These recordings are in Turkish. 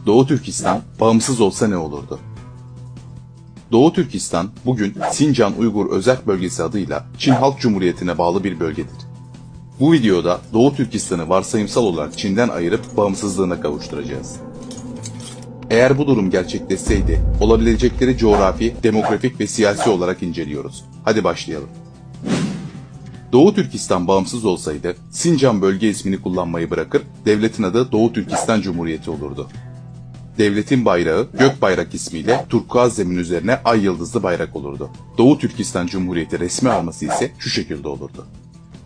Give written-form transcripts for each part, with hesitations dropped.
Doğu Türkistan bağımsız olsa ne olurdu? Doğu Türkistan bugün Sincan Uygur Özerk Bölgesi adıyla Çin Halk Cumhuriyeti'ne bağlı bir bölgedir. Bu videoda Doğu Türkistan'ı varsayımsal olarak Çin'den ayırıp bağımsızlığına kavuşturacağız. Eğer bu durum gerçekleşseydi olabilecekleri coğrafi, demografik ve siyasi olarak inceliyoruz. Hadi başlayalım. Doğu Türkistan bağımsız olsaydı Sincan bölge ismini kullanmayı bırakır, devletin adı Doğu Türkistan Cumhuriyeti olurdu. Devletin bayrağı gök bayrak ismiyle turkuaz zemin üzerine ay yıldızlı bayrak olurdu. Doğu Türkistan Cumhuriyeti resmi arması ise şu şekilde olurdu.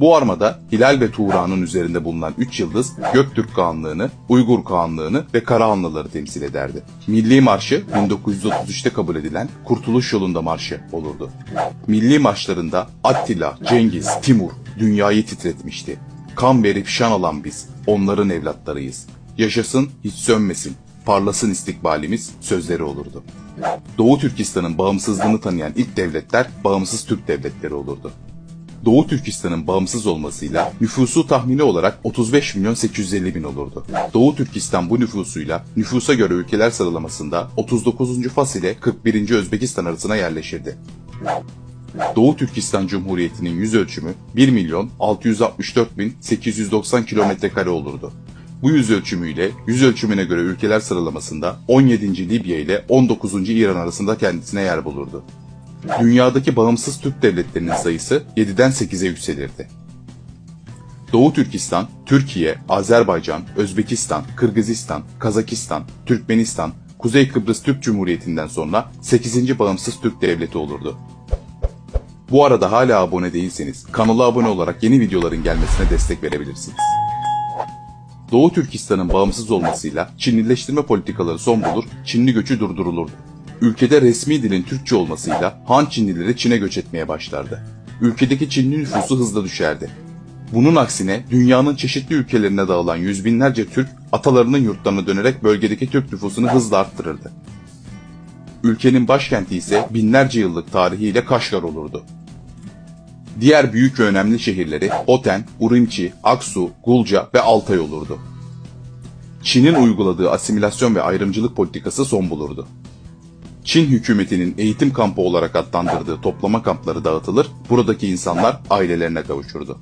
Bu armada Hilal ve Tuğra'nın üzerinde bulunan 3 yıldız Göktürk Kağanlığını, Uygur Kağanlığını ve Karahanlıları temsil ederdi. Milli marşı 1933'te kabul edilen Kurtuluş Yolunda Marşı olurdu. Milli marşlarında Attila, Cengiz, Timur dünyayı titretmişti. Kan verip şan alan biz, onların evlatlarıyız. Yaşasın, hiç sönmesin, parlasın istikbalimiz sözleri olurdu. Doğu Türkistan'ın bağımsızlığını tanıyan ilk devletler bağımsız Türk devletleri olurdu. Doğu Türkistan'ın bağımsız olmasıyla nüfusu tahmini olarak 35.850.000 olurdu. Doğu Türkistan bu nüfusuyla nüfusa göre ülkeler sıralamasında 39. Fas ile 41. Özbekistan arasına yerleşirdi. Doğu Türkistan Cumhuriyeti'nin yüz ölçümü 1.664.890 km² olurdu. Bu yüz ölçümüyle yüz ölçümüne göre ülkeler sıralamasında 17. Libya ile 19. İran arasında kendisine yer bulurdu. Dünyadaki bağımsız Türk devletlerinin sayısı 7'den 8'e yükselirdi. Doğu Türkistan, Türkiye, Azerbaycan, Özbekistan, Kırgızistan, Kazakistan, Türkmenistan, Kuzey Kıbrıs Türk Cumhuriyeti'nden sonra 8. bağımsız Türk devleti olurdu. Bu arada hala abone değilseniz kanala abone olarak yeni videoların gelmesine destek verebilirsiniz. Doğu Türkistan'ın bağımsız olmasıyla Çinlileştirme politikaları son bulur, Çinli göçü durdurulurdu. Ülkede resmi dilin Türkçe olmasıyla Han Çinlileri Çin'e göç etmeye başlardı. Ülkedeki Çinli nüfusu hızla düşerdi. Bunun aksine dünyanın çeşitli ülkelerine dağılan yüz binlerce Türk atalarının yurtlarına dönerek bölgedeki Türk nüfusunu hızla arttırırdı. Ülkenin başkenti ise binlerce yıllık tarihiyle Kaşgar olurdu. Diğer büyük ve önemli şehirleri Hoten, Urumçi, Aksu, Gulca ve Altay olurdu. Çin'in uyguladığı asimilasyon ve ayrımcılık politikası son bulurdu. Çin hükümetinin eğitim kampı olarak adlandırdığı toplama kampları dağıtılır, buradaki insanlar ailelerine kavuşurdu.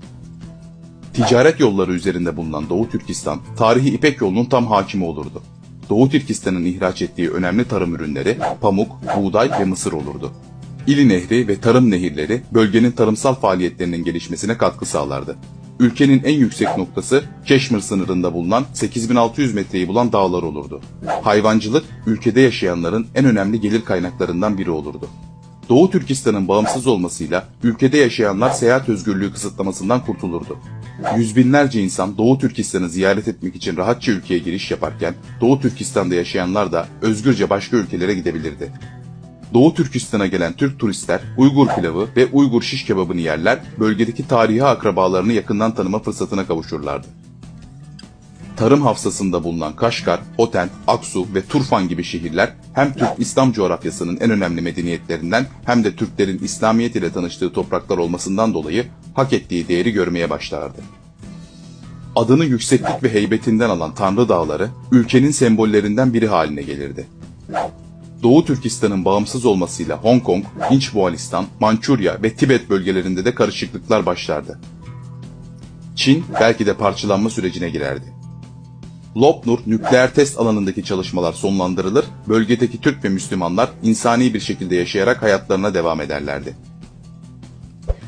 Ticaret yolları üzerinde bulunan Doğu Türkistan, tarihi İpek yolunun tam hakimi olurdu. Doğu Türkistan'ın ihraç ettiği önemli tarım ürünleri pamuk, buğday ve mısır olurdu. İli Nehri ve tarım nehirleri bölgenin tarımsal faaliyetlerinin gelişmesine katkı sağlardı. Ülkenin en yüksek noktası Keşmir sınırında bulunan 8600 metreyi bulan dağlar olurdu. Hayvancılık, ülkede yaşayanların en önemli gelir kaynaklarından biri olurdu. Doğu Türkistan'ın bağımsız olmasıyla ülkede yaşayanlar seyahat özgürlüğü kısıtlamasından kurtulurdu. Yüz binlerce insan Doğu Türkistan'ı ziyaret etmek için rahatça ülkeye giriş yaparken, Doğu Türkistan'da yaşayanlar da özgürce başka ülkelere gidebilirdi. Doğu Türkistan'a gelen Türk turistler Uygur pilavı ve Uygur şiş kebabını yerler, bölgedeki tarihi akrabalarını yakından tanıma fırsatına kavuşurlardı. Tarım hafzasında bulunan Kaşgar, Hoten, Aksu ve Turfan gibi şehirler hem Türk İslam coğrafyasının en önemli medeniyetlerinden hem de Türklerin İslamiyet ile tanıştığı topraklar olmasından dolayı hak ettiği değeri görmeye başlardı. Adını yükseklik ve heybetinden alan Tanrı Dağları ülkenin sembollerinden biri haline gelirdi. Doğu Türkistan'ın bağımsız olmasıyla Hong Kong, İnçbualistan, Mançurya ve Tibet bölgelerinde de karışıklıklar başlardı. Çin belki de parçalanma sürecine girerdi. Lopnur nükleer test alanındaki çalışmalar sonlandırılır, bölgedeki Türk ve Müslümanlar insani bir şekilde yaşayarak hayatlarına devam ederlerdi.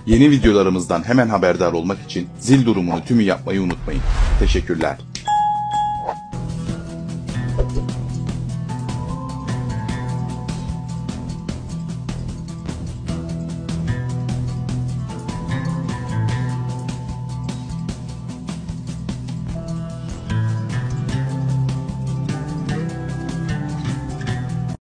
Yeni videolarımızdan hemen haberdar olmak için zil durumunu tümü yapmayı unutmayın. Teşekkürler.